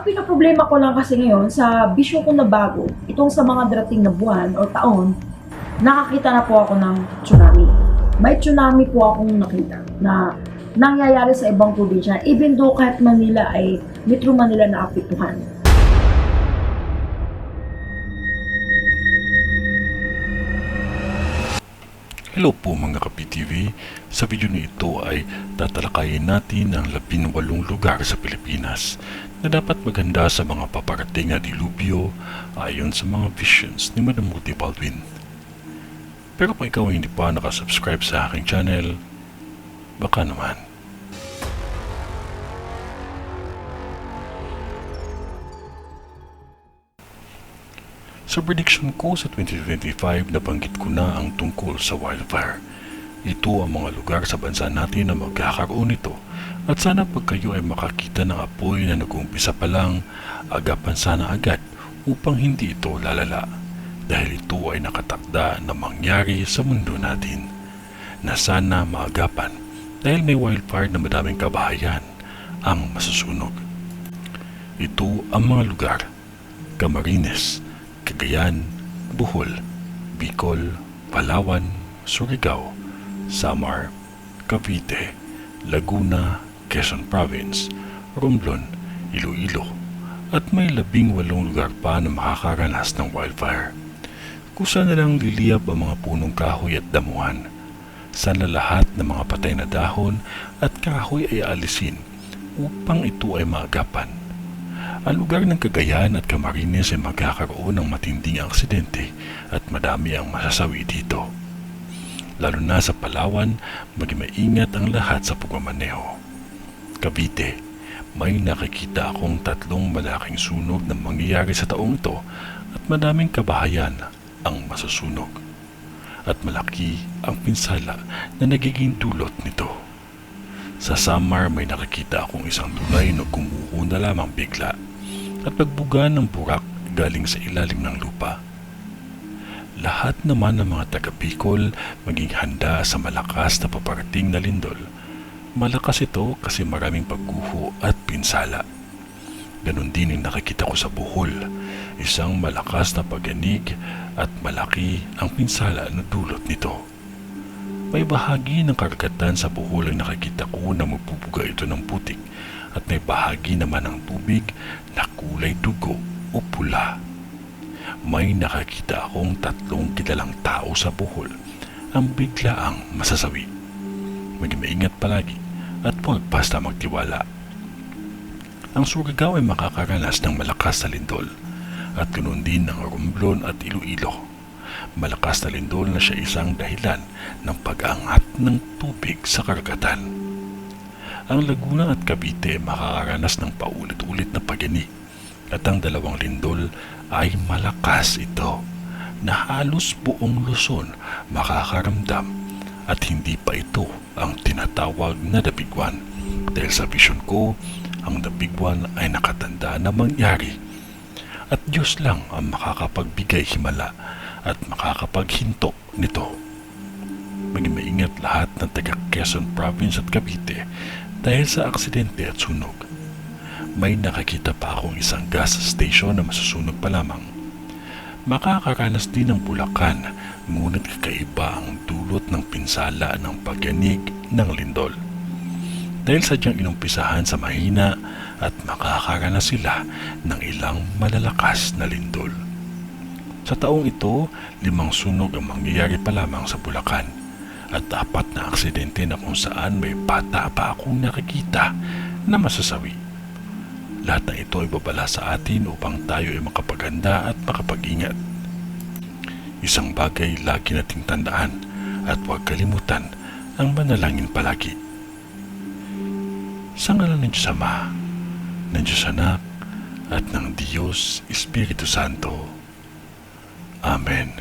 pinoproblema ko lang kasi ngayon sa bisyo ko na bago, itong sa mga darating na buwan o taon, nakakita na po ako ng tsunami. May tsunami po akong nakita na nangyayari sa ibang probinsya, even though kahit Manila ay Metro Manila na apektuhan. Hello po mga ka-PTV, sa video na ito ay tatalakayin natin ang 18 lugar sa Pilipinas na dapat maganda sa mga paparating na dilubyo ayon sa mga visions ni Madam Ruthie Baldwin. Pero kung ikaw ay hindi pa nakasubscribe sa aking channel, baka naman. Sa prediction ko sa 2025, nabanggit ko na ang tungkol sa wildfire. Ito ang mga lugar sa bansa natin na magkakaroon nito at sana pag kayo ay makakita ng apoy na nag-uumpisa pa lang, agapan sana agad upang hindi ito lalala dahil ito ay nakatakda na mangyari sa mundo natin na sana maagapan dahil may wildfire na madaming kabahayan ang masusunog. Ito ang mga lugar: Camarines, Cagayan, Bohol, Bicol, Palawan, Surigao, Samar, Cavite, Laguna, Quezon Province, Romblon, Iloilo, at may 18 lugar pa na makakaranas ng wildfire. Kusa na lang liliyab ang mga punong kahoy at damuhan. Sana lahat ng mga patay na dahon at kahoy ay alisin upang ito ay maagapan. Ang lugar ng Cagayan at Camarines ay magkakaroon ng matinding aksidente at madami ang masasawi dito. Lalo na sa Palawan, maging maingat ang lahat sa pagmamaneho. Cavite, may nakikita akong 3 malaking sunog na mangyayari sa taong ito at madaming kabahayan ang masusunog. At malaki ang pinsala na nagiging dulot nito. Sa Samar, may nakikita akong isang tulay na gumuho na lamang bigla at pagbuga ng burak galing sa ilalim ng lupa. Lahat naman ng mga taga-Bicol maging handa sa malakas na paparating na lindol. Malakas ito kasi maraming pagguho at pinsala. Ganon din ang nakikita ko sa Bohol, isang malakas na pagyanig at malaki ang pinsala na dulot nito. May bahagi ng karagatan sa Bohol ang nakikita ko na magbubuga ito ng putik at may bahagi naman ng tubig na kulay dugo o pula. May nakakita akong 3 kilalang tao sa Bohol ang biglaang masasawi. Maging maingat palagi at huwag basta magtiwala. Ang Surigao ay makakaranas ng malakas na lindol at ganoon din ang Romblon at Iloilo. Malakas na lindol na siya isang dahilan ng pag-angat ng tubig sa karagatan. Ang Laguna at Cavite makakaranas ng paulit-ulit na pagyanig at ang 2 lindol ay malakas ito na halos buong Luzon makakaramdam at hindi pa ito ang tinatawag na The Big One dahil sa vision ko, ang The Big One ay nakatanda na mangyari at Diyos lang ang makakapagbigay himala at makakapaghinto nito. Maging maingat lahat ng taga Quezon Province at Cavite dahil sa aksidente at sunog. May nakakita pa akong isang gas station na masusunog pa lamang. Makakaranas din ng Bulacan, ngunit kakaiba ang dulot ng pinsala ng pagyanig ng lindol. Dahil sadyang inumpisahan sa mahina at makakaranas sila ng ilang malalakas na lindol. Sa taong ito, 5 sunog ang mangyayari pa lamang sa Bulacan at 4 na aksidente na kung saan may bata pa akong nakikita na masasawi. Lahat ng ito ay babala sa atin upang tayo ay makapaganda at makapag-ingat. Isang bagay lagi nating tandaan at huwag kalimutan ang manalangin palagi. Sa ngalan ng Diyos Ama, ng Diyos Anak, at ng Diyos Espiritu Santo. Amen.